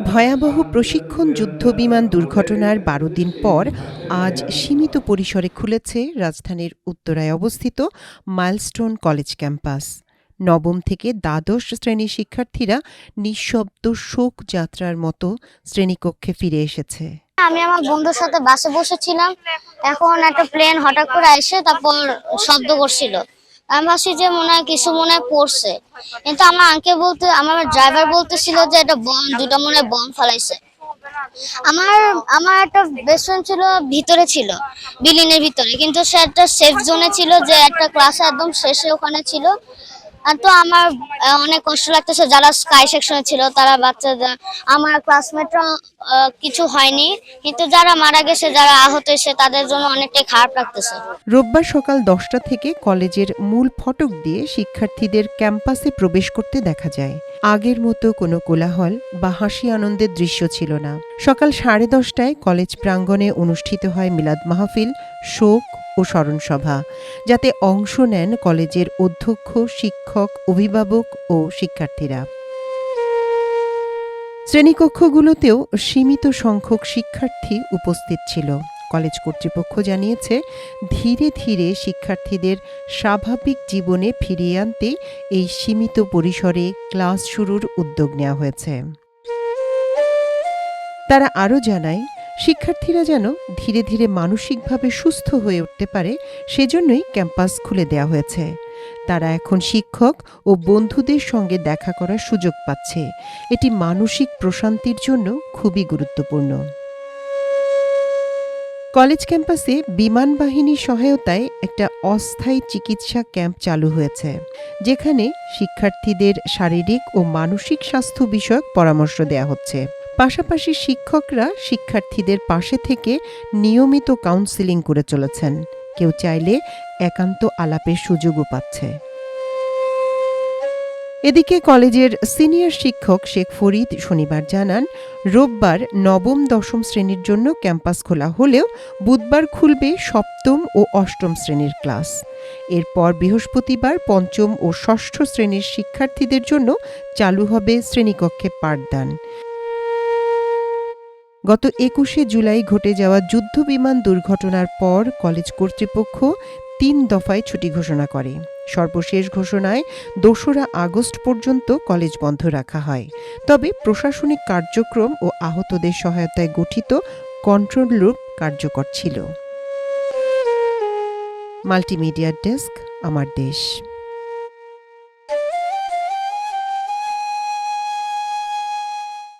ভয়াবহ প্রশিক্ষণ যুদ্ধবিমান দুর্ঘটনার ১২ দিন পর আজ সীমিত পরিসরে খুলেছে রাজধানীর উত্তরায় অবস্থিত মাইলস্টোন কলেজ ক্যাম্পাস। নবম থেকে দ্বাদশ শ্রেণীর শিক্ষার্থীরা নিঃশব্দ শোক যাত্রার মতো শ্রেণীকক্ষে ফিরে এসেছে। আমি আমার বন্ধুর সাথে বাসে বসেছিলাম, এখন একটা প্লেন হঠাৎ করে এসে তারপর শব্দ করছিল। আমি ভাবছি যে মনে হয় পড়ছে, কিন্তু আমার ড্রাইভার বলতেছিল যে এটা বম, দুটো মনে হয় বম ফেলাইছে। আমার একটা বেস্ট ফ্রেন্ড ছিল, ভিতরে ছিল বিল্ডিংয়ের ভিতরে, কিন্তু সে একটা সেফ জোনে ছিল, যে একটা ক্লাসে একদম শেষে ওখানে ছিল। তো আমার অনেক কষ্ট লাগতেছে, যারা স্কাই সেকশনে ছিল তারা বাচ্চারা, আমার ক্লাসমেটরা কিছু হয়নি, কিন্তু যারা মারা গেছে, যারা আহত হয়েছে তাদের জন্য অনেকটাই খারাপ লাগতেছে। রোববার সকাল 10টা থেকে কলেজের মূল ফটক দিয়ে শিক্ষার্থীদের ক্যাম্পাসে প্রবেশ করতে দেখা যায়। আগের মতো কোনো কোলাহল বা হাসি আনন্দের দৃশ্য ছিল না। সকাল 10:30টায় কলেজ প্রাঙ্গণে অনুষ্ঠিত হয় মিলাদ মাহফিল, শোক ও স্মরণসভা, যাতে অংশ নেন কলেজের অধ্যক্ষ, শিক্ষক, অভিভাবক ও শিক্ষার্থীরা। শ্রেণীকক্ষগুলোতেও সীমিত সংখ্যক শিক্ষার্থী উপস্থিত ছিল। কলেজ কর্তৃপক্ষ জানিয়েছে, ধীরে ধীরে শিক্ষার্থীদের স্বাভাবিক জীবনে ফিরিয়ে আনতে এই সীমিত পরিসরে ক্লাস শুরুর উদ্যোগ নেওয়া হয়েছে। তারা আরও জানায়, শিক্ষার্থীরা যেন ধীরে ধীরে মানসিকভাবে সুস্থ হয়ে উঠতে পারে, সেজন্যই ক্যাম্পাস খুলে দেওয়া হয়েছে। তারা এখন শিক্ষক ও বন্ধুদের সঙ্গে দেখা করার সুযোগ পাচ্ছে। এটি মানসিক প্রশান্তির জন্য খুবই গুরুত্বপূর্ণ। কলেজ ক্যাম্পাসে বিমান বাহিনীর সহায়তায় একটা অস্থায়ী চিকিৎসা ক্যাম্প চালু হয়েছে, যেখানে শিক্ষার্থীদের শারীরিক ও মানসিক স্বাস্থ্য বিষয়ক পরামর্শ দেওয়া হচ্ছে। পাশাপাশি শিক্ষকরা শিক্ষার্থীদের পাশে থেকে নিয়মিত কাউন্সেলিং করে চলেছেন। কেউ চাইলে একান্ত আলাপের সুযোগও পাচ্ছে। এদিকে কলেজের সিনিয়র শিক্ষক শেখ ফরিদ শনিবার জানান, রোববার নবম-দশম শ্রেণীর জন্য ক্যাম্পাস খোলা হলেও বুধবার খুলবে সপ্তম ও অষ্টম শ্রেণীর ক্লাস। এরপর বৃহস্পতিবার পঞ্চম ও ষষ্ঠ শ্রেণীর শিক্ষার্থীদের জন্য চালু হবে শ্রেণীকক্ষে পাঠদান। গত 21শে জুলাই ঘটে যাওয়া যুদ্ধবিমান দুর্ঘটনার পর কলেজ কর্তৃপক্ষ 3 দফায় ছুটি ঘোষণা করে। সর্বশেষ ঘোষণায় 2রা আগস্ট পর্যন্ত কলেজ বন্ধ রাখা হয়। তবে প্রশাসনিক কার্যক্রম ও আহতদের সহায়তায় গঠিত কন্ট্রোল রুম কার্যকর ছিল। মাল্টিমিডিয়া ডেস্ক, আমার দেশ।